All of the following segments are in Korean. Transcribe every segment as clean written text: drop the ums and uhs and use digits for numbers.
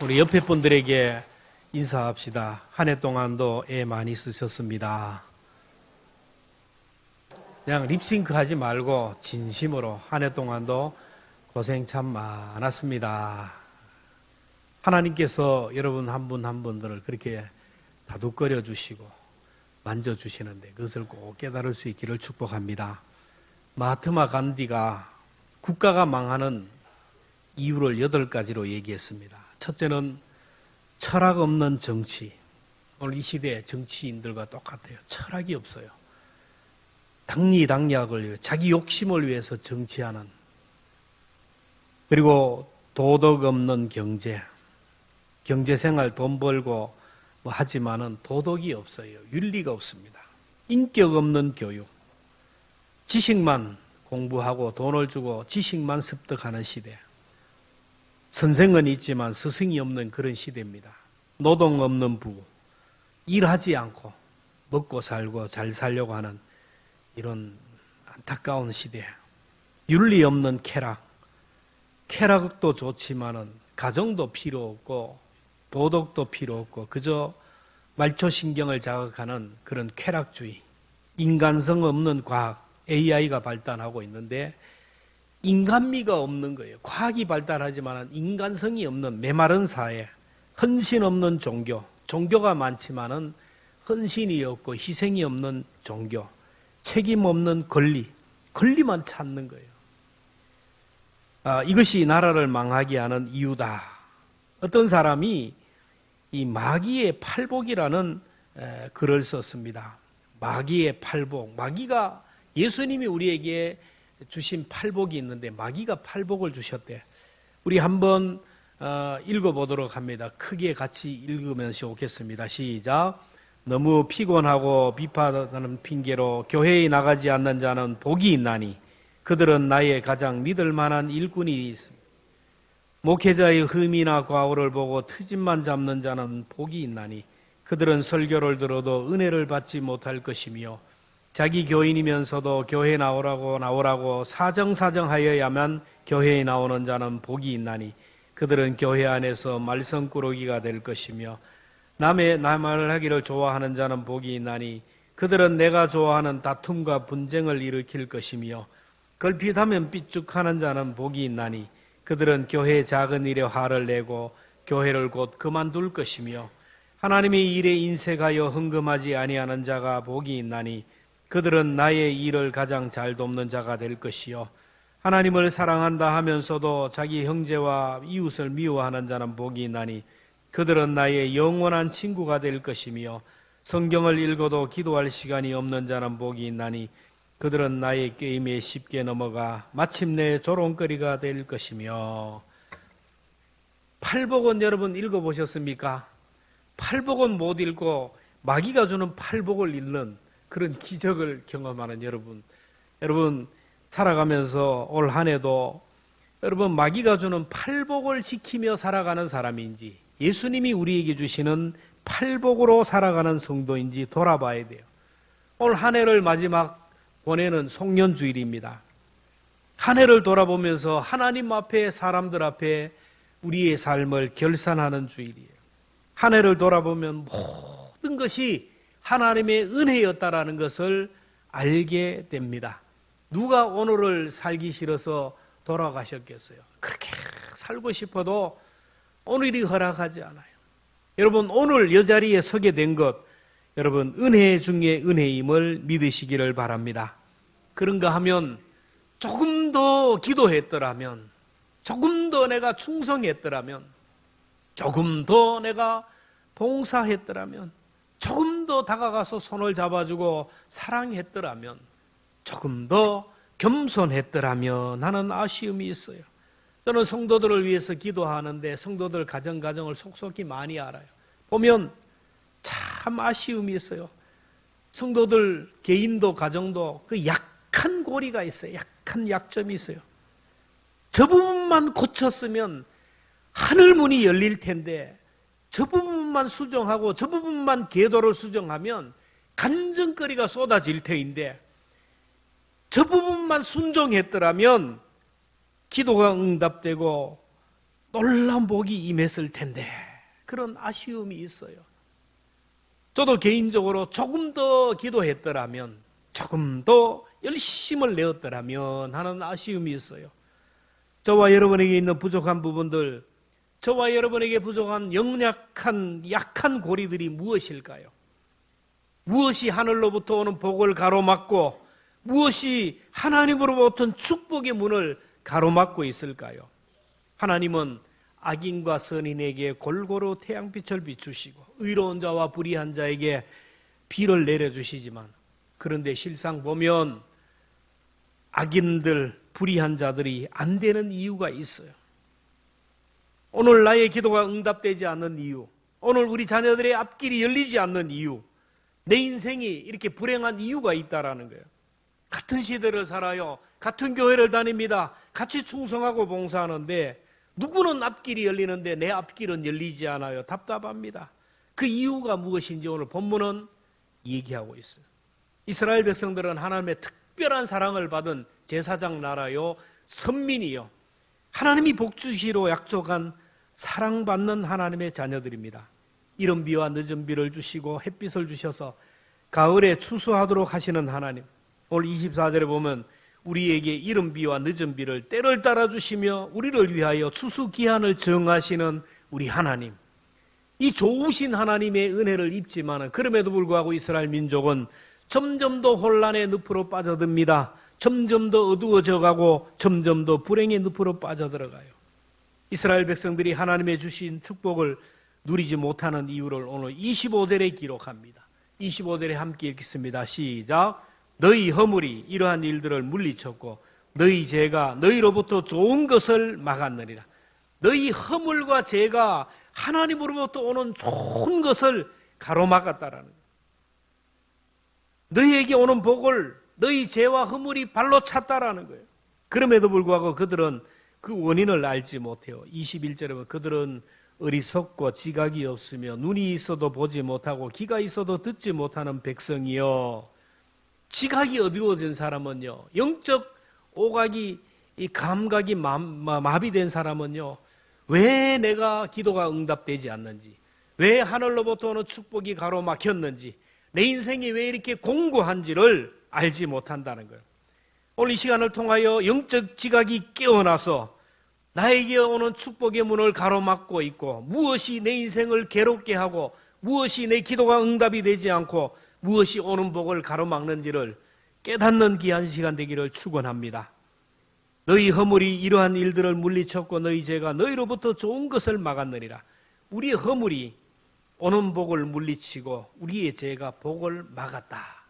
우리 옆에 분들에게 인사합시다. 한 해 동안도 애 많이 쓰셨습니다. 그냥 립싱크 하지 말고 진심으로 한 해 동안도 고생 참 많았습니다. 하나님께서 여러분 한 분 한 분들을 그렇게 다독거려 주시고 만져주시는데 그것을 꼭 깨달을 수 있기를 축복합니다. 마하트마 간디가 국가가 망하는 이유를 8가지로 얘기했습니다. 첫째는 철학 없는 정치. 오늘 이 시대 정치인들과 똑같아요. 철학이 없어요. 당리당략을 위해 자기 욕심을 위해서 정치하는, 그리고 도덕 없는 경제. 경제생활 돈 벌고 뭐 하지만은 도덕이 없어요. 윤리가 없습니다. 인격 없는 교육. 지식만 공부하고 돈을 주고 지식만 습득하는 시대. 선생은 있지만 스승이 없는 그런 시대입니다. 노동 없는 부부. 일하지 않고 먹고 살고 잘 살려고 하는 이런 안타까운 시대. 윤리 없는 쾌락. 쾌락도 좋지만은 가정도 필요 없고 도덕도 필요 없고 그저 말초신경을 자극하는 그런 쾌락주의. 인간성 없는 과학. AI가 발달하고 있는데 인간미가 없는 거예요. 과학이 발달하지만 인간성이 없는 메마른 사회. 헌신 없는 종교. 종교가 많지만은 헌신이 없고 희생이 없는 종교. 책임 없는 권리. 권리만 찾는 거예요. 이것이 나라를 망하게 하는 이유다. 어떤 사람이 이 마귀의 팔복이라는 글을 썼습니다. 마귀의 팔복. 마귀가 예수님이 우리에게 주신 팔복이 있는데 마귀가 팔복을 주셨대. 우리 한번 읽어보도록 합니다. 크게 같이 읽으면서 오겠습니다. 시작. 너무 피곤하고 비판하는 핑계로 교회에 나가지 않는 자는 복이 있나니 그들은 나의 가장 믿을 만한 일꾼이 있습니다. 목회자의 흠이나 과오를 보고 트집만 잡는 자는 복이 있나니 그들은 설교를 들어도 은혜를 받지 못할 것이며 자기 교인이면서도 교회에 나오라고 사정하여야만 교회에 나오는 자는 복이 있나니 그들은 교회 안에서 말썽꾸러기가 될 것이며 남의 말을 하기를 좋아하는 자는 복이 있나니 그들은 내가 좋아하는 다툼과 분쟁을 일으킬 것이며 걸핏하면 삐죽하는 자는 복이 있나니 그들은 교회의 작은 일에 화를 내고 교회를 곧 그만둘 것이며 하나님의 일에 인색하여 흥금하지 아니하는 자가 복이 있나니 그들은 나의 일을 가장 잘 돕는 자가 될 것이요 하나님을 사랑한다 하면서도 자기 형제와 이웃을 미워하는 자는 복이 있나니 그들은 나의 영원한 친구가 될 것이며 성경을 읽어도 기도할 시간이 없는 자는 복이 있나니 그들은 나의 게임에 쉽게 넘어가 마침내 조롱거리가 될 것이며. 팔복은 여러분 읽어보셨습니까? 팔복은 못 읽고 마귀가 주는 팔복을 읽는 그런 기적을 경험하는 여러분 살아가면서 올 한 해도 여러분 마귀가 주는 팔복을 지키며 살아가는 사람인지 예수님이 우리에게 주시는 팔복으로 살아가는 성도인지 돌아봐야 돼요. 오늘 한 해를 마지막 보내는 송년주일입니다. 한 해를 돌아보면서 하나님 앞에 사람들 앞에 우리의 삶을 결산하는 주일이에요. 한 해를 돌아보면 모든 것이 하나님의 은혜였다라는 것을 알게 됩니다. 누가 오늘을 살기 싫어서 돌아가셨겠어요? 그렇게 살고 싶어도 오늘이 허락하지 않아요. 여러분 오늘 이 자리에 서게 된 것 여러분 은혜 중에 은혜임을 믿으시기를 바랍니다. 그런가 하면 조금 더 기도했더라면 조금 더 내가 충성했더라면 조금 더 내가 봉사했더라면 조금 더 다가가서 손을 잡아주고 사랑했더라면 조금 더 겸손했더라면 하는 아쉬움이 있어요. 저는 성도들을 위해서 기도하는데 성도들 가정을 속속히 많이 알아요. 보면 참 아쉬움이 있어요. 성도들 개인도 가정도 그 약한 고리가 있어요. 약한 약점이 있어요. 저 부분만 고쳤으면 하늘문이 열릴 텐데 저 부분만 수정하고 저 부분만 계도를 수정하면 간증거리가 쏟아질 터인데 저 부분만 순종했더라면 기도가 응답되고 놀라운 복이 임했을 텐데 그런 아쉬움이 있어요. 저도 개인적으로 조금 더 기도했더라면, 조금 더 열심을 내었더라면 하는 아쉬움이 있어요. 저와 여러분에게 있는 부족한 부분들, 저와 여러분에게 부족한 약한 고리들이 무엇일까요? 무엇이 하늘로부터 오는 복을 가로막고 무엇이 하나님으로부터 축복의 문을 가로막고 있을까요? 하나님은 악인과 선인에게 골고루 태양빛을 비추시고 의로운 자와 불의한 자에게 비를 내려주시지만, 그런데 실상 보면 악인들, 불의한 자들이 안 되는 이유가 있어요. 오늘 나의 기도가 응답되지 않는 이유, 오늘 우리 자녀들의 앞길이 열리지 않는 이유, 내 인생이 이렇게 불행한 이유가 있다라는 거예요. 같은 시대를 살아요. 같은 교회를 다닙니다. 같이 충성하고 봉사하는데 누구는 앞길이 열리는데 내 앞길은 열리지 않아요. 답답합니다. 그 이유가 무엇인지 오늘 본문은 얘기하고 있어요. 이스라엘 백성들은 하나님의 특별한 사랑을 받은 제사장 나라요, 선민이요, 하나님이 복주시로 약속한 사랑받는 하나님의 자녀들입니다. 이른 비와 늦은 비를 주시고 햇빛을 주셔서 가을에 추수하도록 하시는 하나님. 오늘 24절에 보면 우리에게 이른 비와 늦은 비를 때를 따라 주시며 우리를 위하여 추수 기한을 정하시는 우리 하나님. 이 좋으신 하나님의 은혜를 입지만 그럼에도 불구하고 이스라엘 민족은 점점 더 혼란의 늪으로 빠져듭니다. 점점 더 어두워져 가고 점점 더 불행의 늪으로 빠져들어가요. 이스라엘 백성들이 하나님의 주신 축복을 누리지 못하는 이유를 오늘 25절에 기록합니다. 25절에 함께 읽겠습니다. 시작. 너희 허물이 이러한 일들을 물리쳤고 너희 죄가 너희로부터 좋은 것을 막았느니라. 너희 허물과 죄가 하나님으로부터 오는 좋은 것을 가로막았다라는 거예요. 너희에게 오는 복을 너희 죄와 허물이 발로 찼다라는 거예요. 그럼에도 불구하고 그들은 그 원인을 알지 못해요. 21절에 보면 그들은 어리석고 지각이 없으며 눈이 있어도 보지 못하고 귀가 있어도 듣지 못하는 백성이요. 지각이 어두워진 사람은요, 영적 오각이, 이 감각이 마비된 사람은요, 왜 내가 기도가 응답되지 않는지, 왜 하늘로부터 오는 축복이 가로막혔는지, 내 인생이 왜 이렇게 공고한지를 알지 못한다는 거예요. 오늘 이 시간을 통하여 영적 지각이 깨어나서 나에게 오는 축복의 문을 가로막고 있고 무엇이 내 인생을 괴롭게 하고 무엇이 내 기도가 응답이 되지 않고 무엇이 오는 복을 가로막는지를 깨닫는 귀한 시간 되기를 축원합니다. 너희 허물이 이러한 일들을 물리쳤고 너희 죄가 너희로부터 좋은 것을 막았느니라. 우리의 허물이 오는 복을 물리치고 우리의 죄가 복을 막았다.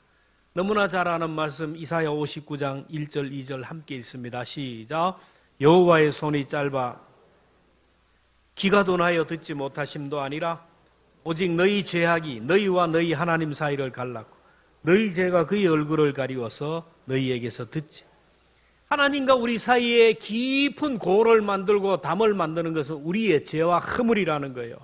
너무나 잘 아는 말씀 이사야 59장 1절 2절 함께 읽습니다. 시작. 여호와의 손이 짧아 귀가 둔하여 듣지 못하심도 아니라 오직 너희 죄악이 너희와 너희 하나님 사이를 갈랐고 너희 죄가 그의 얼굴을 가리워서 너희에게서 듣지. 하나님과 우리 사이에 깊은 고를 만들고 담을 만드는 것은 우리의 죄와 허물이라는 거예요.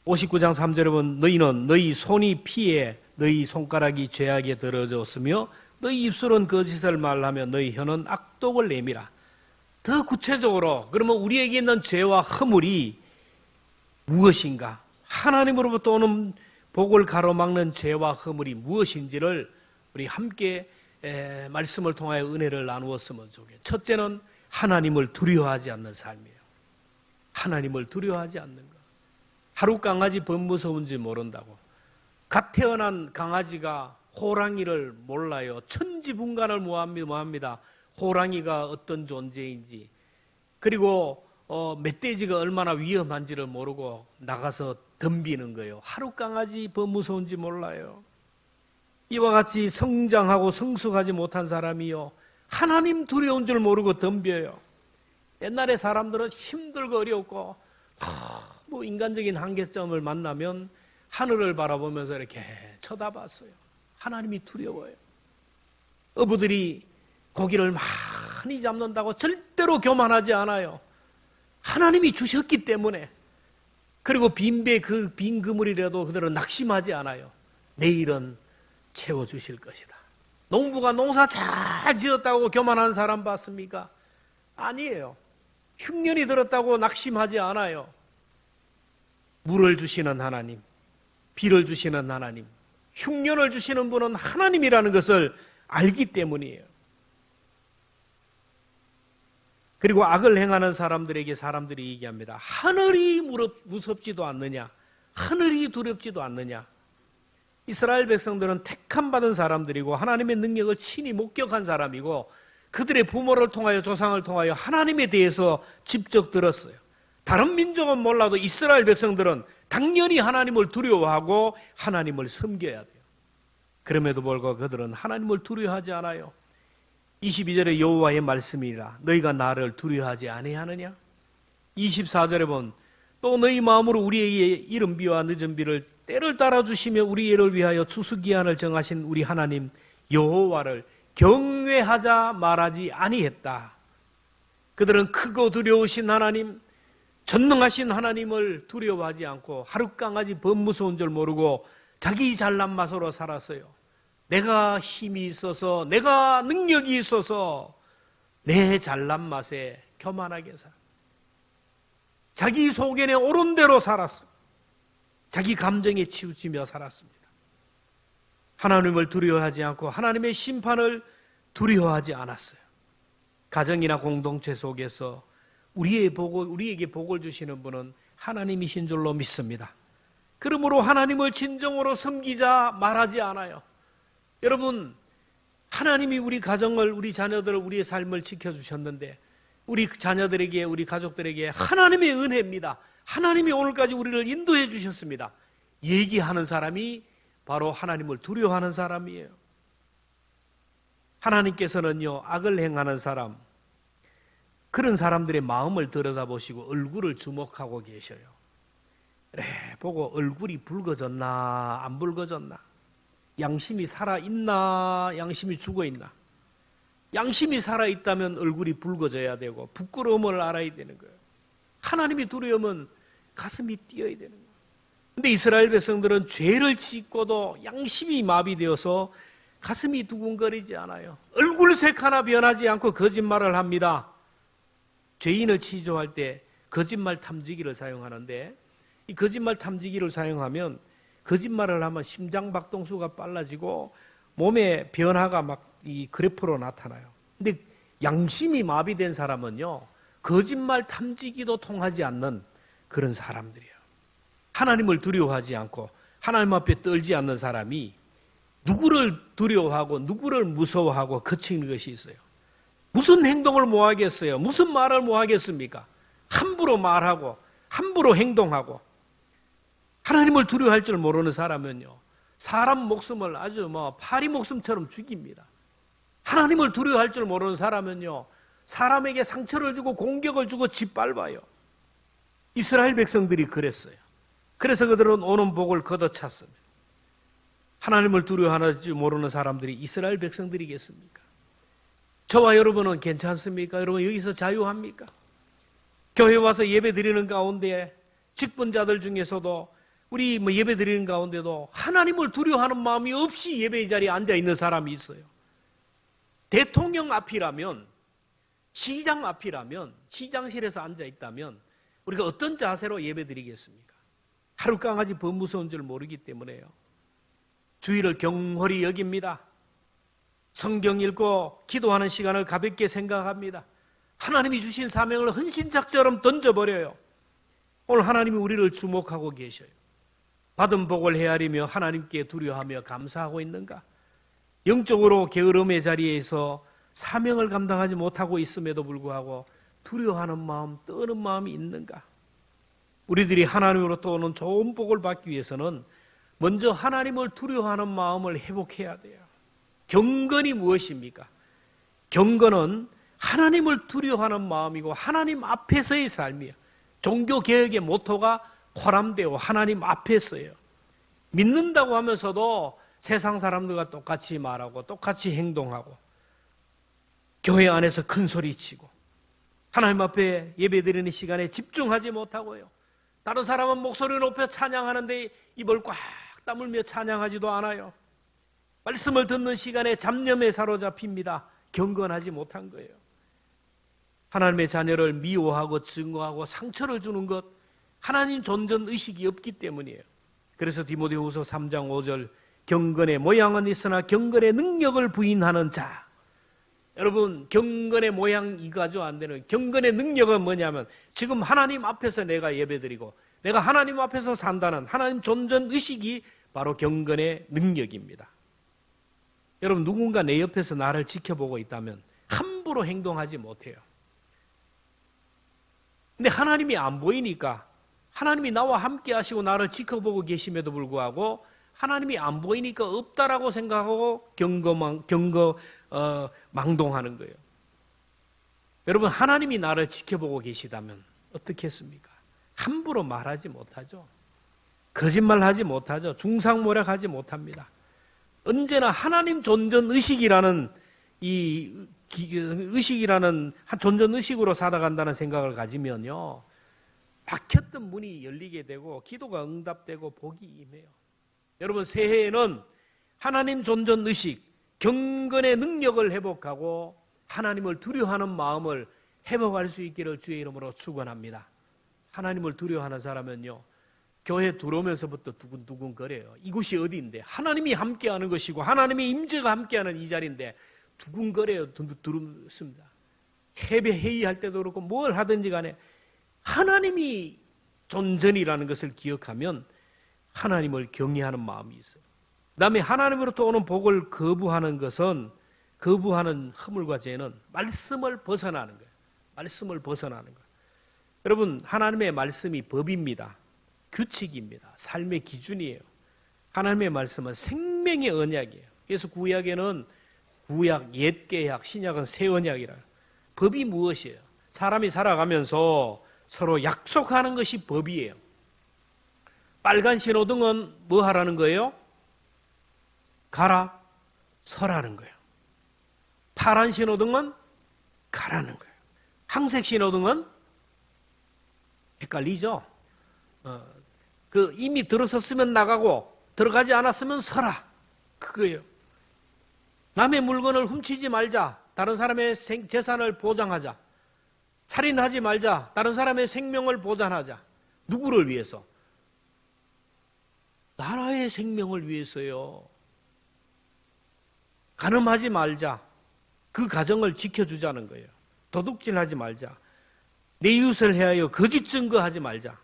59장 3절에 보면 너희는 너희 손이 피해 너희 손가락이 죄악에 들어졌으며 너희 입술은 거짓을 말하며 너희 혀는 악독을 내밀어. 더 구체적으로 그러면 우리에게 있는 죄와 허물이 무엇인가? 하나님으로부터 오는 복을 가로막는 죄와 허물이 무엇인지를 우리 함께 말씀을 통하여 은혜를 나누었으면 좋겠어요. 첫째는 하나님을 두려워하지 않는 삶이에요. 하나님을 두려워하지 않는 것. 하루 강아지 범 무서운지 모른다고. 갓 태어난 강아지가 호랑이를 몰라요. 천지분간을 모합니다. 호랑이가 어떤 존재인지, 그리고 멧돼지가 얼마나 위험한지를 모르고 나가서 덤비는 거예요. 하루 강아지 범 무서운지 몰라요. 이와 같이 성장하고 성숙하지 못한 사람이요, 하나님 두려운 줄 모르고 덤벼요. 옛날에 사람들은 힘들고 어렵고 뭐 인간적인 한계점을 만나면 하늘을 바라보면서 이렇게 쳐다봤어요. 하나님이 두려워요. 어부들이 고기를 많이 잡는다고 절대로 교만하지 않아요. 하나님이 주셨기 때문에. 그리고 빈배 그 빈 그물이라도 그들은 낙심하지 않아요. 내일은 채워주실 것이다. 농부가 농사 잘 지었다고 교만한 사람 봤습니까? 아니에요. 흉년이 들었다고 낙심하지 않아요. 물을 주시는 하나님, 비를 주시는 하나님, 흉년을 주시는 분은 하나님이라는 것을 알기 때문이에요. 그리고 악을 행하는 사람들에게 사람들이 얘기합니다. 하늘이 무섭지도 않느냐? 하늘이 두렵지도 않느냐? 이스라엘 백성들은 택함 받은 사람들이고 하나님의 능력을 친히 목격한 사람이고 그들의 부모를 통하여 조상을 통하여 하나님에 대해서 직접 들었어요. 다른 민족은 몰라도 이스라엘 백성들은 당연히 하나님을 두려워하고 하나님을 섬겨야 돼요. 그럼에도 불구하고 그들은 하나님을 두려워하지 않아요. 22절에 여호와의 말씀이라 너희가 나를 두려워하지 아니하느냐? 24절에 보면 또 너희 마음으로 우리의 이른 비와 늦은 비를 때를 따라 주시며 우리 애를 위하여 추수기한을 정하신 우리 하나님 여호와를 경외하자 말하지 아니했다. 그들은 크고 두려우신 하나님, 전능하신 하나님을 두려워하지 않고 하룻강아지 범무서운 줄 모르고 자기 잘난 맛으로 살았어요. 내가 힘이 있어서, 내가 능력이 있어서 내 잘난 맛에 교만하게 살아. 자기 소견에 옳은 대로 살았어. 자기 감정에 치우치며 살았습니다. 하나님을 두려워하지 않고 하나님의 심판을 두려워하지 않았어요. 가정이나 공동체 속에서 우리에게 복을 주시는 분은 하나님이신 줄로 믿습니다. 그러므로 하나님을 진정으로 섬기자 말하지 않아요. 여러분, 하나님이 우리 가정을, 우리 자녀들을, 우리의 삶을 지켜주셨는데 우리 자녀들에게, 우리 가족들에게 하나님의 은혜입니다. 하나님이 오늘까지 우리를 인도해 주셨습니다. 얘기하는 사람이 바로 하나님을 두려워하는 사람이에요. 하나님께서는요, 악을 행하는 사람, 그런 사람들의 마음을 들여다보시고 얼굴을 주목하고 계셔요. 그래, 보고 얼굴이 붉어졌나, 안 붉어졌나? 양심이 살아있나, 양심이 죽어있나? 양심이 살아있다면 얼굴이 붉어져야 되고 부끄러움을 알아야 되는 거예요. 하나님이 두려우면 가슴이 뛰어야 되는 거예요. 근데 이스라엘 백성들은 죄를 짓고도 양심이 마비되어서 가슴이 두근거리지 않아요. 얼굴색 하나 변하지 않고 거짓말을 합니다. 죄인을 치조할 때 거짓말 탐지기를 사용하는데 이 거짓말 탐지기를 사용하면 거짓말을 하면 심장박동수가 빨라지고 몸의 변화가 막 이 그래프로 나타나요. 근데 양심이 마비된 사람은요, 거짓말 탐지기도 통하지 않는 그런 사람들이에요. 하나님을 두려워하지 않고 하나님 앞에 떨지 않는 사람이 누구를 두려워하고 누구를 무서워하고 거치는 것이 있어요. 무슨 행동을 뭐 하겠어요? 무슨 말을 뭐 하겠습니까? 함부로 말하고 함부로 행동하고. 하나님을 두려워할 줄 모르는 사람은요, 사람 목숨을 아주 파리 목숨처럼 죽입니다. 하나님을 두려워할 줄 모르는 사람은요, 사람에게 상처를 주고 공격을 주고 짓밟아요. 이스라엘 백성들이 그랬어요. 그래서 그들은 오는 복을 걷어찼습니다. 하나님을 두려워하지 모르는 사람들이 이스라엘 백성들이겠습니까? 저와 여러분은 괜찮습니까? 여러분 여기서 자유합니까? 교회 와서 예배 드리는 가운데 직분자들 중에서도 우리 예배 드리는 가운데도 하나님을 두려워하는 마음이 없이 예배의 자리에 앉아 있는 사람이 있어요. 대통령 앞이라면, 시장 앞이라면, 시장실에서 앉아 있다면 우리가 어떤 자세로 예배 드리겠습니까? 하룻강아지 범무서운 줄 모르기 때문에요. 주의를 경홀히 여깁니다. 성경 읽고 기도하는 시간을 가볍게 생각합니다. 하나님이 주신 사명을 헌신작처럼 던져버려요. 오늘 하나님이 우리를 주목하고 계셔요. 받은 복을 헤아리며 하나님께 두려워하며 감사하고 있는가? 영적으로 게으름의 자리에서 사명을 감당하지 못하고 있음에도 불구하고 두려워하는 마음, 떠는 마음이 있는가? 우리들이 하나님으로부터 오는 좋은 복을 받기 위해서는 먼저 하나님을 두려워하는 마음을 회복해야 돼요. 경건이 무엇입니까? 경건은 하나님을 두려워하는 마음이고 하나님 앞에서의 삶이에요. 종교개혁의 모토가 호람되고 하나님 앞에서예요. 믿는다고 하면서도 세상 사람들과 똑같이 말하고 똑같이 행동하고 교회 안에서 큰 소리치고 하나님 앞에 예배드리는 시간에 집중하지 못하고요. 다른 사람은 목소리를 높여 찬양하는데 입을 꽉 다물며 찬양하지도 않아요. 말씀을 듣는 시간에 잡념에 사로잡힙니다. 경건하지 못한 거예요. 하나님의 자녀를 미워하고 증오하고 상처를 주는 것, 하나님 존전 의식이 없기 때문이에요. 그래서 디모데후서 3장 5절 경건의 모양은 있으나 경건의 능력을 부인하는 자. 여러분, 경건의 모양 이거죠, 안 되는. 경건의 능력은 뭐냐면 지금 하나님 앞에서 내가 예배드리고 내가 하나님 앞에서 산다는 하나님 존전 의식이 바로 경건의 능력입니다. 여러분, 누군가 내 옆에서 나를 지켜보고 있다면 함부로 행동하지 못해요. 근데 하나님이 안 보이니까, 하나님이 나와 함께 하시고 나를 지켜보고 계심에도 불구하고 하나님이 안 보이니까 없다라고 생각하고 망동하는 거예요. 여러분, 하나님이 나를 지켜보고 계시다면 어떻게 했습니까? 함부로 말하지 못하죠. 거짓말하지 못하죠. 중상모략하지 못합니다. 언제나 하나님 존전 의식이라는 존전 의식으로 살아간다는 생각을 가지면요, 막혔던 문이 열리게 되고 기도가 응답되고 복이 임해요. 여러분, 새해에는 하나님 존전 의식, 경건의 능력을 회복하고 하나님을 두려워하는 마음을 회복할 수 있기를 주의 이름으로 축원합니다. 하나님을 두려워하는 사람은요, 교회 들어오면서부터 두근두근 거려요. 이곳이 어디인데 하나님이 함께하는 것이고 하나님의 임재가 함께하는 이 자리인데 두근거려요. 두렵습니다. 예배 회의할 때도 그렇고 뭘 하든지 간에 하나님이 존전이라는 것을 기억하면 하나님을 경외하는 마음이 있어요. 그다음에 하나님으로부터 오는 복을 거부하는 것은, 거부하는 허물과 죄는 말씀을 벗어나는 거예요. 말씀을 벗어나는 거예요. 여러분, 하나님의 말씀이 법입니다. 규칙입니다. 삶의 기준이에요. 하나님의 말씀은 생명의 언약이에요. 그래서 구약에는 구약, 옛 계약, 신약은 새 언약이라. 법이 무엇이에요? 사람이 살아가면서 서로 약속하는 것이 법이에요. 빨간 신호등은 뭐 하라는 거예요? 가라, 서라는 거예요. 파란 신호등은 가라는 거예요. 황색 신호등은 헷갈리죠? 이미 들어섰으면 나가고 들어가지 않았으면 서라. 그거예요. 남의 물건을 훔치지 말자. 다른 사람의 재산을 보장하자. 살인하지 말자. 다른 사람의 생명을 보장하자. 누구를 위해서? 나라의 생명을 위해서요. 간음하지 말자. 그 가정을 지켜주자는 거예요. 도둑질하지 말자. 내 이웃을 해하여 거짓 증거하지 말자.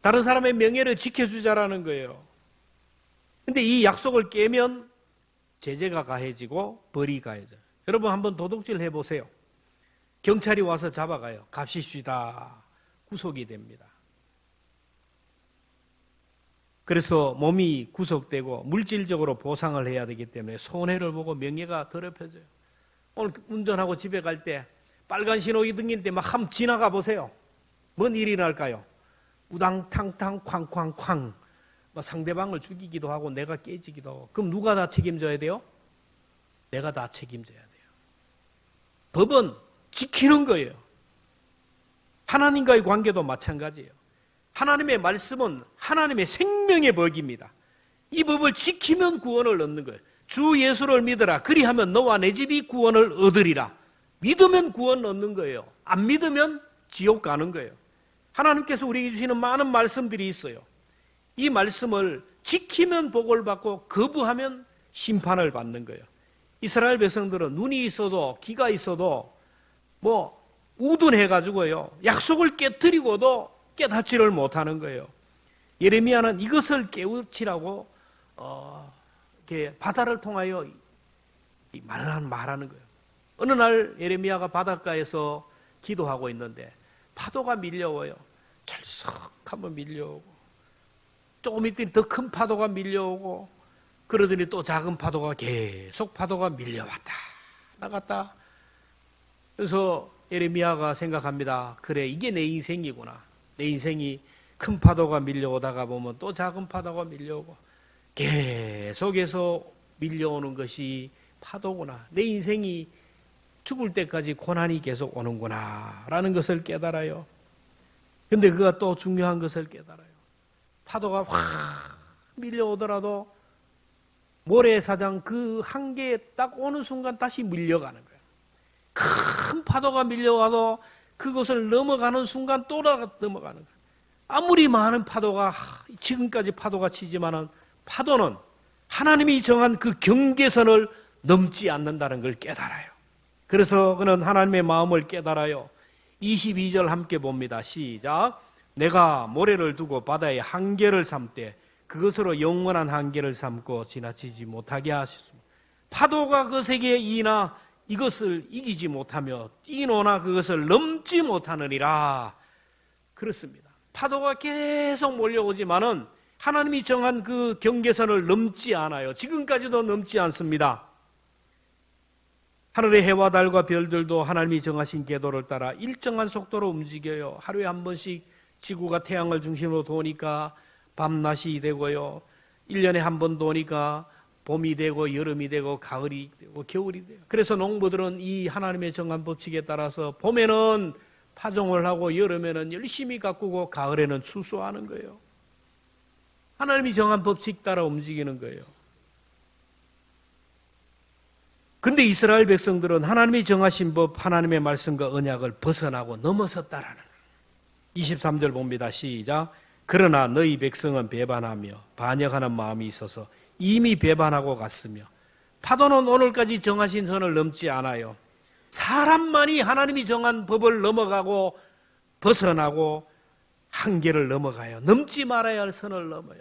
다른 사람의 명예를 지켜주자라는 거예요. 근데 이 약속을 깨면 제재가 가해지고 벌이 가해져요. 여러분, 한번 도둑질 해보세요. 경찰이 와서 잡아가요. 갑시다. 구속이 됩니다. 그래서 몸이 구속되고 물질적으로 보상을 해야 되기 때문에 손해를 보고 명예가 더럽혀져요. 오늘 운전하고 집에 갈 때 빨간 신호등일 때 막 한번 지나가 보세요. 뭔 일이 날까요? 우당탕탕 쾅쾅쾅 상대방을 죽이기도 하고 내가 깨지기도 하고. 그럼 누가 다 책임져야 돼요? 내가 다 책임져야 돼요. 법은 지키는 거예요. 하나님과의 관계도 마찬가지예요. 하나님의 말씀은 하나님의 생명의 법입니다. 이 법을 지키면 구원을 얻는 거예요. 주 예수를 믿으라. 그리하면 너와 내 집이 구원을 얻으리라. 믿으면 구원 얻는 거예요. 안 믿으면 지옥 가는 거예요. 하나님께서 우리에게 주시는 많은 말씀들이 있어요. 이 말씀을 지키면 복을 받고 거부하면 심판을 받는 거예요. 이스라엘 백성들은 눈이 있어도 귀가 있어도 우둔해가지고요. 약속을 깨뜨리고도 깨닫지를 못하는 거예요. 예레미야는 이것을 깨우치라고 이렇게 바다를 통하여 말하는 거예요. 어느 날 예레미야가 바닷가에서 기도하고 있는데 파도가 밀려와요. 철썩하면 밀려오고 조금 있더니 더 큰 파도가 밀려오고 그러더니 또 작은 파도가 계속 파도가 밀려왔다 나갔다. 그래서 예레미야가 생각합니다. 그래, 이게 내 인생이구나. 내 인생이 큰 파도가 밀려오다가 보면 또 작은 파도가 밀려오고 계속해서 밀려오는 것이 파도구나. 내 인생이 죽을 때까지 고난이 계속 오는구나 라는 것을 깨달아요. 근데 그가 또 중요한 것을 깨달아요. 파도가 확 밀려오더라도 모래사장 그 한계에 딱 오는 순간 다시 밀려가는 거예요. 큰 파도가 밀려와도 그것을 넘어가는 순간 또 넘어가는 거예요. 아무리 많은 파도가 지금까지 파도가 치지만은 파도는 하나님이 정한 그 경계선을 넘지 않는다는 걸 깨달아요. 그래서 그는 하나님의 마음을 깨달아요. 22절 함께 봅니다. 시작. 내가 모래를 두고 바다의 한계를 삼되 그것으로 영원한 한계를 삼고 지나치지 못하게 하셨습니다. 파도가 그 세계에 이나 이것을 이기지 못하며 뛰노나 그것을 넘지 못하느니라. 그렇습니다. 파도가 계속 몰려오지만은 하나님이 정한 그 경계선을 넘지 않아요. 지금까지도 넘지 않습니다. 하늘의 해와 달과 별들도 하나님이 정하신 궤도를 따라 일정한 속도로 움직여요. 하루에 한 번씩 지구가 태양을 중심으로 도니까 밤낮이 되고요. 1년에 한 번 도니까 봄이 되고 여름이 되고 가을이 되고 겨울이 돼요. 그래서 농부들은 이 하나님의 정한 법칙에 따라서 봄에는 파종을 하고 여름에는 열심히 가꾸고 가을에는 추수하는 거예요. 하나님이 정한 법칙 따라 움직이는 거예요. 근데 이스라엘 백성들은 하나님이 정하신 법, 하나님의 말씀과 언약을 벗어나고 넘어섰다라는 거예요. 23절 봅니다. 시작. 그러나 너희 백성은 배반하며 반역하는 마음이 있어서 이미 배반하고 갔으며 파도는 오늘까지 정하신 선을 넘지 않아요. 사람만이 하나님이 정한 법을 넘어가고 벗어나고 한계를 넘어가요. 넘지 말아야 할 선을 넘어요.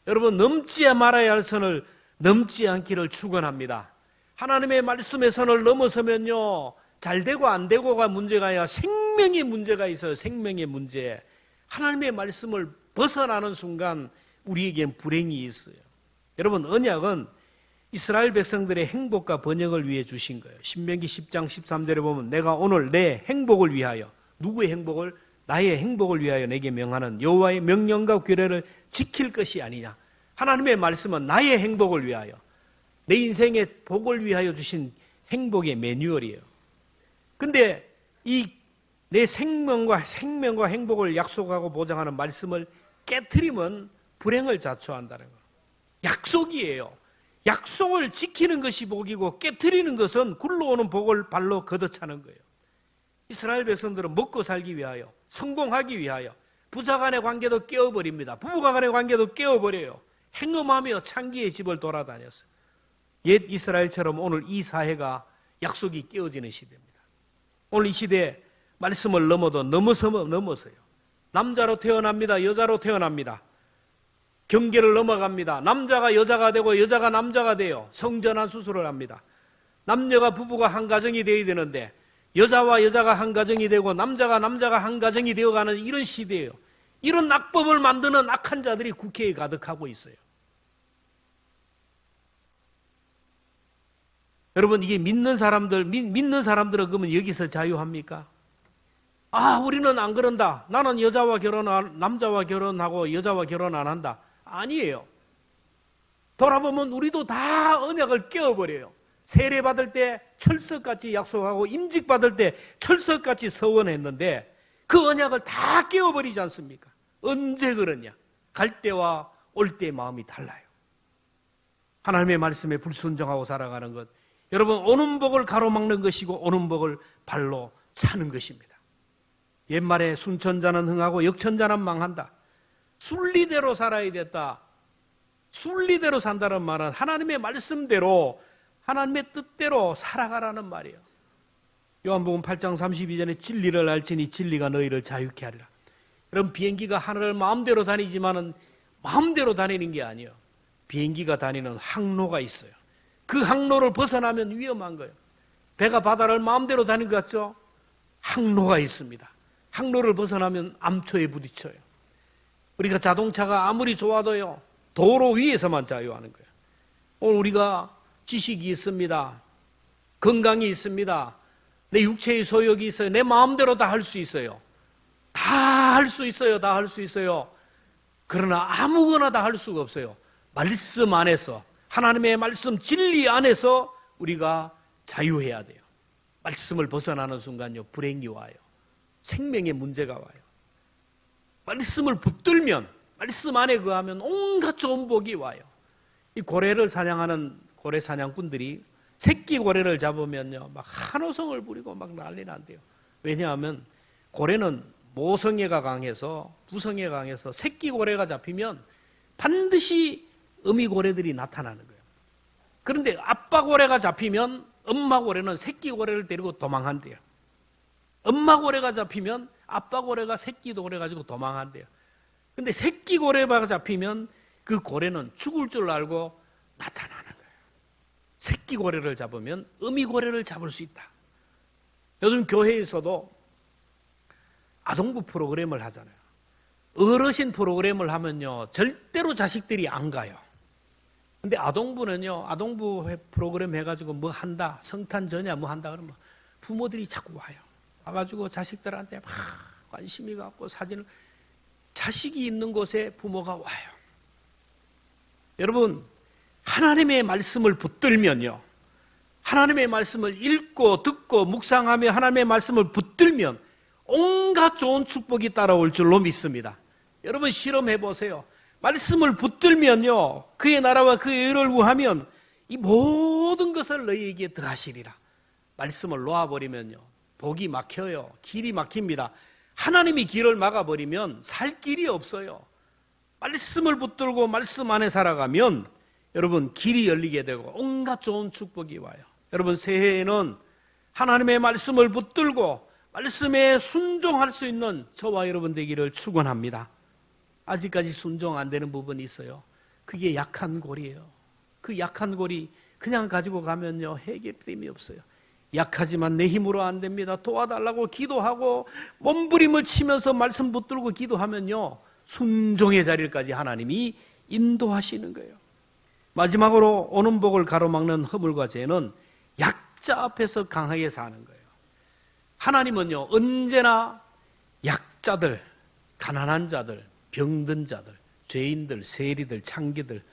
여러분, 넘지 말아야 할 선을 넘지 않기를 축원합니다. 하나님의 말씀의 선을 넘어서면요, 잘 되고 안 되고가 문제가 아니라 생명의 문제가 있어요. 생명의 문제. 하나님의 말씀을 벗어나는 순간 우리에겐 불행이 있어요. 여러분, 언약은 이스라엘 백성들의 행복과 번영을 위해 주신 거예요. 신명기 10장 13절에 보면 내가 오늘 내 행복을 위하여, 누구의 행복을? 나의 행복을 위하여 내게 명하는 여호와의 명령과 규례를 지킬 것이 아니냐. 하나님의 말씀은 나의 행복을 위하여, 내 인생의 복을 위하여 주신 행복의 매뉴얼이에요. 근데 이 내 생명과 행복을 약속하고 보장하는 말씀을 깨트리면 불행을 자초한다는 거예요. 약속이에요. 약속을 지키는 것이 복이고 깨트리는 것은 굴러오는 복을 발로 걷어차는 거예요. 이스라엘 백성들은 먹고 살기 위하여, 성공하기 위하여 부자 간의 관계도 깨어버립니다. 부부가 간의 관계도 깨어버려요. 행음하며 창기의 집을 돌아다녔어요. 옛 이스라엘처럼 오늘 이 사회가 약속이 깨어지는 시대입니다. 오늘 이 시대에 말씀을 넘어도 넘어서요. 남자로 태어납니다. 여자로 태어납니다. 경계를 넘어갑니다. 남자가 여자가 되고 여자가 남자가 돼요. 성전환 수술을 합니다. 남녀가 부부가 한 가정이 되어야 되는데 여자와 여자가 한 가정이 되고 남자가 한 가정이 되어가는 이런 시대예요. 이런 악법을 만드는 악한 자들이 국회에 가득하고 있어요. 여러분, 이게 믿는 사람들은 그러면 여기서 자유합니까? 우리는 안 그런다. 나는 남자와 결혼하고 여자와 결혼 안 한다. 아니에요. 돌아보면 우리도 다 언약을 깨어버려요. 세례 받을 때 철석같이 약속하고 임직 받을 때 철석같이 서원했는데 그 언약을 다 깨어버리지 않습니까? 언제 그러냐? 갈 때와 올 때의 마음이 달라요. 하나님의 말씀에 불순종하고 살아가는 것, 여러분, 오는 복을 가로막는 것이고 오는 복을 발로 차는 것입니다. 옛말에 순천자는 흥하고 역천자는 망한다. 순리대로 살아야 됐다. 순리대로 산다는 말은 하나님의 말씀대로, 하나님의 뜻대로 살아가라는 말이에요. 요한복음 8장 32절에 진리를 알지니 진리가 너희를 자유케 하리라. 여러분, 비행기가 하늘을 마음대로 다니지만은 마음대로 다니는 게 아니에요. 비행기가 다니는 항로가 있어요. 그 항로를 벗어나면 위험한 거예요. 배가 바다를 마음대로 다니는 것 같죠? 항로가 있습니다. 항로를 벗어나면 암초에 부딪혀요. 우리가 자동차가 아무리 좋아도요, 도로 위에서만 자유하는 거예요. 오늘 우리가 지식이 있습니다. 건강이 있습니다. 내 육체의 소욕이 있어요. 내 마음대로 다 할 수 있어요. 다 할 수 있어요. 다 할 수 있어요. 그러나 아무거나 다 할 수가 없어요. 말씀 안에서, 하나님의 말씀 진리 안에서 우리가 자유해야 돼요. 말씀을 벗어나는 순간요, 불행이 와요. 생명의 문제가 와요. 말씀을 붙들면, 말씀 안에 거하면 온갖 좋은 복이 와요. 이 고래를 사냥하는 고래 사냥꾼들이 새끼 고래를 잡으면요, 막 한호성을 부리고 막 난리 난대요. 왜냐하면 고래는 모성애가 강해서, 부성애가 강해서 새끼 고래가 잡히면 반드시 어미 고래들이 나타나는 거예요. 그런데 아빠 고래가 잡히면 엄마 고래는 새끼 고래를 데리고 도망한대요. 엄마 고래가 잡히면 아빠 고래가 새끼 고래 가지고 도망한대요. 근데 새끼 고래가 잡히면 그 고래는 죽을 줄 알고 나타나는 거예요. 새끼 고래를 잡으면 어미 고래를 잡을 수 있다. 요즘 교회에서도 아동부 프로그램을 하잖아요. 어르신 프로그램을 하면요, 절대로 자식들이 안 가요. 근데 아동부는요, 아동부 프로그램 해가지고 뭐 한다, 성탄 전야 뭐 한다 그러면 부모들이 자꾸 와요. 와가지고 자식들한테 막 관심이 갖고 사진을, 자식이 있는 곳에 부모가 와요. 여러분, 하나님의 말씀을 붙들면요, 하나님의 말씀을 읽고 듣고 묵상하며 하나님의 말씀을 붙들면 온갖 좋은 축복이 따라올 줄로 믿습니다. 여러분 실험해 보세요. 말씀을 붙들면요, 그의 나라와 그의 의를 구하면 이 모든 것을 너희에게 더하시리라. 말씀을 놓아버리면요, 복이 막혀요. 길이 막힙니다. 하나님이 길을 막아버리면 살 길이 없어요. 말씀을 붙들고 말씀 안에 살아가면 여러분 길이 열리게 되고 온갖 좋은 축복이 와요. 여러분 새해에는 하나님의 말씀을 붙들고 말씀에 순종할 수 있는 저와 여러분 되기를 축원합니다. 아직까지 순종 안 되는 부분이 있어요. 그게 약한 골이에요. 그 약한 골이 그냥 가지고 가면요, 해결됨이 없어요. 약하지만 내 힘으로 안 됩니다. 도와달라고 기도하고 몸부림을 치면서 말씀 붙들고 기도하면요, 순종의 자리까지 하나님이 인도하시는 거예요. 마지막으로 오는 복을 가로막는 허물과 죄는 약자 앞에서 강하게 사는 거예요. 하나님은요, 언제나 약자들, 가난한 자들, 병든 자들, 죄인들, 세리들, 창기들,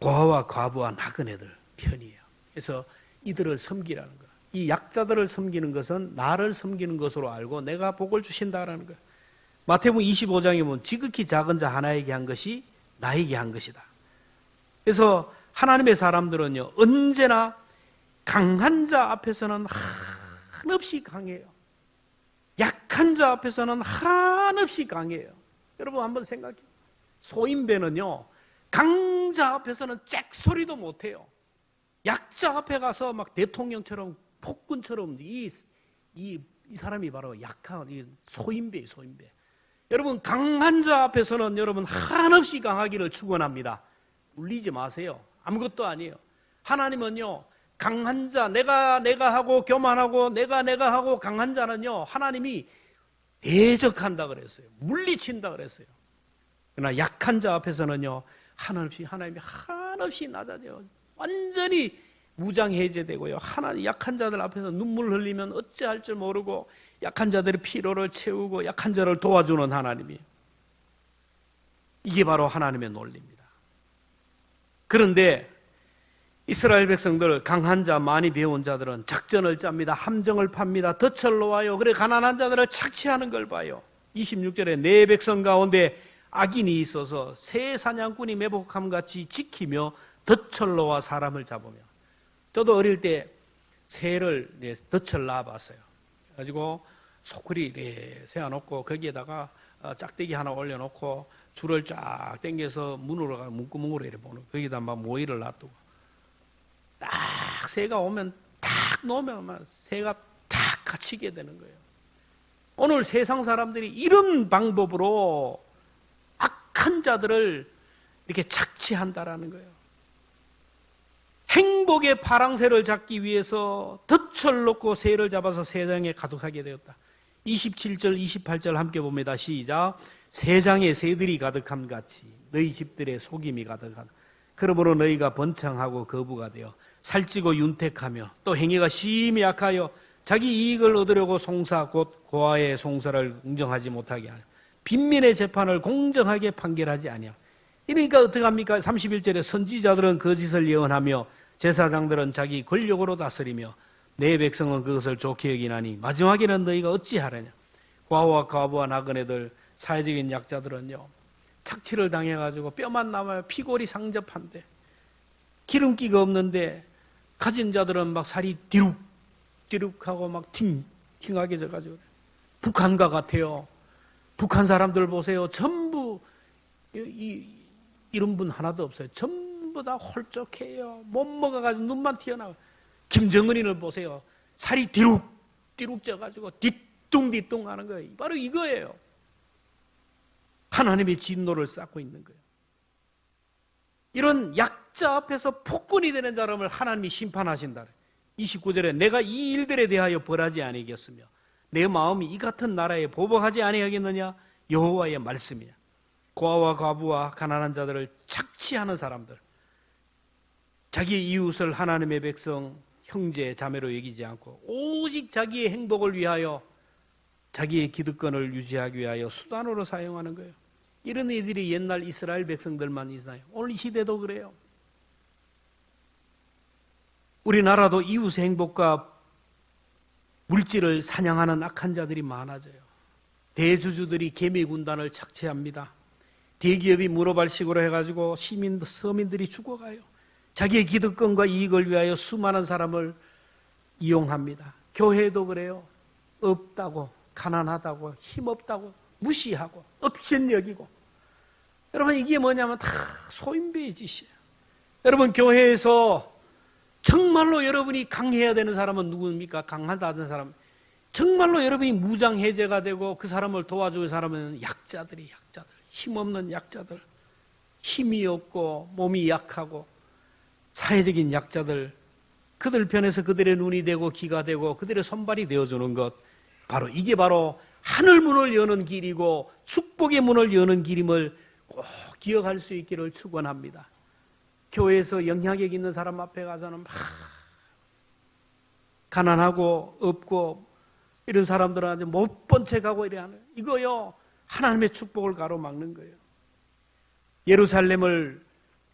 고아와 과부와 나그네들 편이에요. 그래서 이들을 섬기라는 거예요. 이 약자들을 섬기는 것은 나를 섬기는 것으로 알고 내가 복을 주신다라는 거예요. 마태복음 25장에 보면 지극히 작은 자 하나에게 한 것이 나에게 한 것이다. 그래서 하나님의 사람들은요, 언제나 강한 자 앞에서는 한없이 강해요. 약한 자 앞에서는 한없이 강해요. 여러분 한번 생각해요. 소인배는요, 강자 앞에서는 잭소리도 못해요. 약자 앞에 가서 막 대통령처럼 폭군처럼 이 사람이 바로 약한 소인배예요, 소인배. 여러분 강한 자 앞에서는 여러분 한없이 강하기를 축원합니다. 울리지 마세요. 아무것도 아니에요. 하나님은요, 강한 자, 내가 하고 교만하고 내가 하고 강한 자는요, 하나님이 대적한다 그랬어요. 물리친다 그랬어요. 그러나 약한 자 앞에서는요, 하나님이 한없이 낮아져요. 완전히 무장해제되고요. 약한 자들 앞에서 눈물 흘리면 어찌할 줄 모르고 약한 자들의 피로를 채우고 약한 자를 도와주는 하나님이, 이게 바로 하나님의 논리입니다. 그런데 이스라엘 백성들, 강한 자, 많이 배운 자들은 작전을 짭니다. 함정을 팝니다. 덫을 놓아요. 그래 가난한 자들을 착취하는 걸 봐요. 26절에 내 백성 가운데 악인이 있어서 새 사냥꾼이 매복함같이 지키며 덫을 놓아 사람을 잡으며. 저도 어릴 때 새를 덫을 놔봤어요. 그래가지고 소쿠리 세워놓고 거기에다가 짝대기 하나 올려놓고 줄을 쫙 당겨서 문으로 가 문구멍으로 이렇게 보는, 거기다 막 모이를 놔두고 딱 새가 오면 탁 놓으면 새가 탁 갇히게 되는 거예요. 오늘 세상 사람들이 이런 방법으로 악한 자들을 이렇게 착취한다라는 거예요. 행복의 파랑새를 잡기 위해서 덫을 놓고 새를 잡아서 새장에 가득하게 되었다. 27절, 28절 함께 봅니다. 시작. 새장에 새들이 가득함 같이 너희 집들의 속임이 가득하다. 그러므로 너희가 번창하고 거부가 되어 살찌고 윤택하며 또 행위가 심히 약하여 자기 이익을 얻으려고 송사 곧 고아의 송사를 공정하지 못하게 하며 빈민의 재판을 공정하게 판결하지 아니하며. 그러니까 어떻게 합니까? 31절에 선지자들은 거짓을 예언하며 제사장들은 자기 권력으로 다스리며 내 백성은 그것을 좋게 여기나니 마지막에는 너희가 어찌하려냐. 고아와 과부와 나그네들, 사회적인 약자들은요, 착취를 당해가지고 뼈만 남아요. 피골이 상접한데 기름기가 없는데 가진 자들은 막 살이 디룩디룩하고 막 팅팅하게 져가지고 북한과 같아요. 북한 사람들 보세요. 전부 이런 분 하나도 없어요. 전부 다 홀쭉해요. 못 먹어가지고 눈만 튀어나와요. 김정은이를 보세요. 살이 디룩디룩 쪄가지고 뒤뚱뒤뚱 하는 거예요. 바로 이거예요. 하나님의 진노를 쌓고 있는 거예요. 이런 약자 앞에서 폭군이 되는 사람을 하나님이 심판하신다. 29절에 내가 이 일들에 대하여 벌하지 아니하겠으며 내 마음이 이 같은 나라에 보복하지 아니하겠느냐? 여호와의 말씀이냐. 고아와 과부와 가난한 자들을 착취하는 사람들, 자기의 이웃을 하나님의 백성, 형제, 자매로 여기지 않고 오직 자기의 행복을 위하여, 자기의 기득권을 유지하기 위하여 수단으로 사용하는 거예요. 이런 이들이 옛날 이스라엘 백성들만 있나요? 오늘 이 시대도 그래요. 우리나라도 이웃의 행복과 물질을 사냥하는 악한 자들이 많아져요. 대주주들이 개미군단을 착취합니다. 대기업이 문어발식으로 해가지고 서민들이 죽어가요. 자기의 기득권과 이익을 위하여 수많은 사람을 이용합니다. 교회도 그래요. 없다고, 가난하다고, 힘없다고 무시하고 업신여기고. 여러분 이게 뭐냐면 다 소인배의 짓이에요. 여러분 교회에서 정말로 여러분이 강해야 되는 사람은 누구입니까? 강하다는 사람. 정말로 여러분이 무장해제가 되고 그 사람을 도와줄 사람은 약자들. 힘없는 약자들. 힘이 없고 몸이 약하고 사회적인 약자들. 그들 편에서 그들의 눈이 되고 귀가 되고 그들의 손발이 되어주는 것. 이게 바로 하늘문을 여는 길이고 축복의 문을 여는 길임을 꼭 기억할 수 있기를 축원합니다. 교회에서 영향력 있는 사람 앞에 가서는 막 가난하고 없고 이런 사람들한테 못 본 척하고 이래 하는 이거요. 하나님의 축복을 가로막는 거예요. 예루살렘을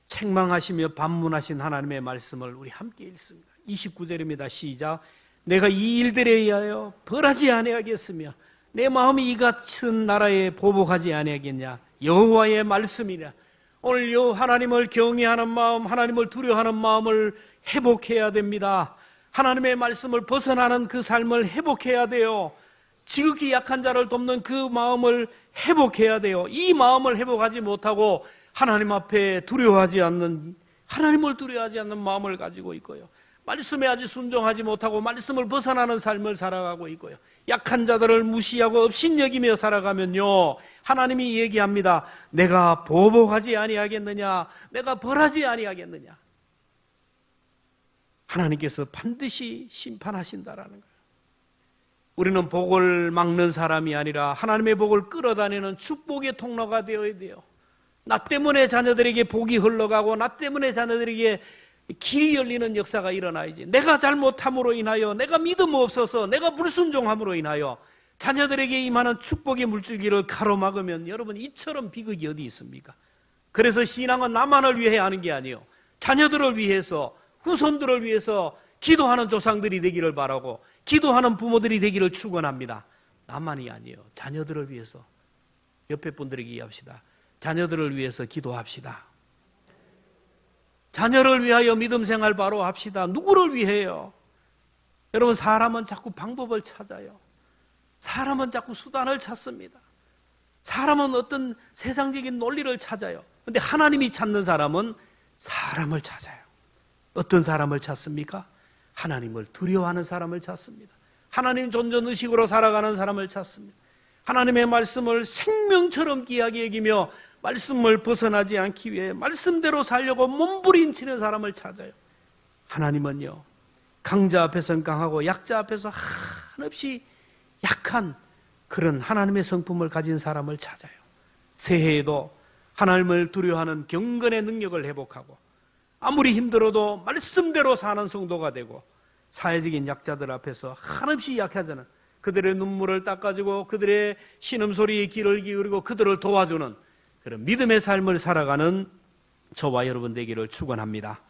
책망하시며 반문하신 하나님의 말씀을 우리 함께 읽습니다. 29절입니다. 시작. 내가 이 일들에 의하여 벌하지 아니하겠으며 내 마음이 이 같은 나라에 보복하지 아니하겠냐. 여호와의 말씀이라. 오늘 하나님을 경외하는 마음, 하나님을 두려워하는 마음을 회복해야 됩니다. 하나님의 말씀을 벗어나는 그 삶을 회복해야 돼요. 지극히 약한 자를 돕는 그 마음을 회복해야 돼요. 이 마음을 회복하지 못하고 하나님 앞에 하나님을 두려워하지 않는 마음을 가지고 있고요. 말씀에 아직 순종하지 못하고 말씀을 벗어나는 삶을 살아가고 있고요. 약한 자들을 무시하고 업신여기며 살아가면요. 하나님이 얘기합니다. 내가 보복하지 아니하겠느냐? 내가 벌하지 아니하겠느냐? 하나님께서 반드시 심판하신다라는 거예요. 우리는 복을 막는 사람이 아니라 하나님의 복을 끌어다니는 축복의 통로가 되어야 돼요. 나 때문에 자녀들에게 복이 흘러가고 나 때문에 자녀들에게 길이 열리는 역사가 일어나야지. 내가 잘못함으로 인하여, 내가 믿음 없어서, 내가 불순종함으로 인하여 자녀들에게 임하는 축복의 물줄기를 가로막으면 여러분 이처럼 비극이 어디 있습니까? 그래서 신앙은 나만을 위해 하는 게 아니에요. 자녀들을 위해서, 후손들을 위해서 기도하는 조상들이 되기를 바라고 기도하는 부모들이 되기를 축원합니다. 나만이 아니에요. 자녀들을 위해서. 옆에 분들에게 얘기합시다. 자녀들을 위해서 기도합시다. 자녀를 위하여 믿음 생활 바로 합시다. 누구를 위해요? 여러분 사람은 자꾸 방법을 찾아요. 사람은 자꾸 수단을 찾습니다. 사람은 어떤 세상적인 논리를 찾아요. 그런데 하나님이 찾는 사람은 사람을 찾아요. 어떤 사람을 찾습니까? 하나님을 두려워하는 사람을 찾습니다. 하나님 존존의식으로 살아가는 사람을 찾습니다. 하나님의 말씀을 생명처럼 귀하게 여기며 말씀을 벗어나지 않기 위해 말씀대로 살려고 몸부림치는 사람을 찾아요. 하나님은요, 강자 앞에서는 강하고 약자 앞에서 한없이 약한 그런 하나님의 성품을 가진 사람을 찾아요. 새해에도 하나님을 두려워하는 경건의 능력을 회복하고 아무리 힘들어도 말씀대로 사는 성도가 되고 사회적인 약자들 앞에서 한없이 약하잖아요. 그들의 눈물을 닦아주고 그들의 신음소리에 귀를 기울이고 그들을 도와주는 그런 믿음의 삶을 살아가는 저와 여러분 되기를 축원합니다.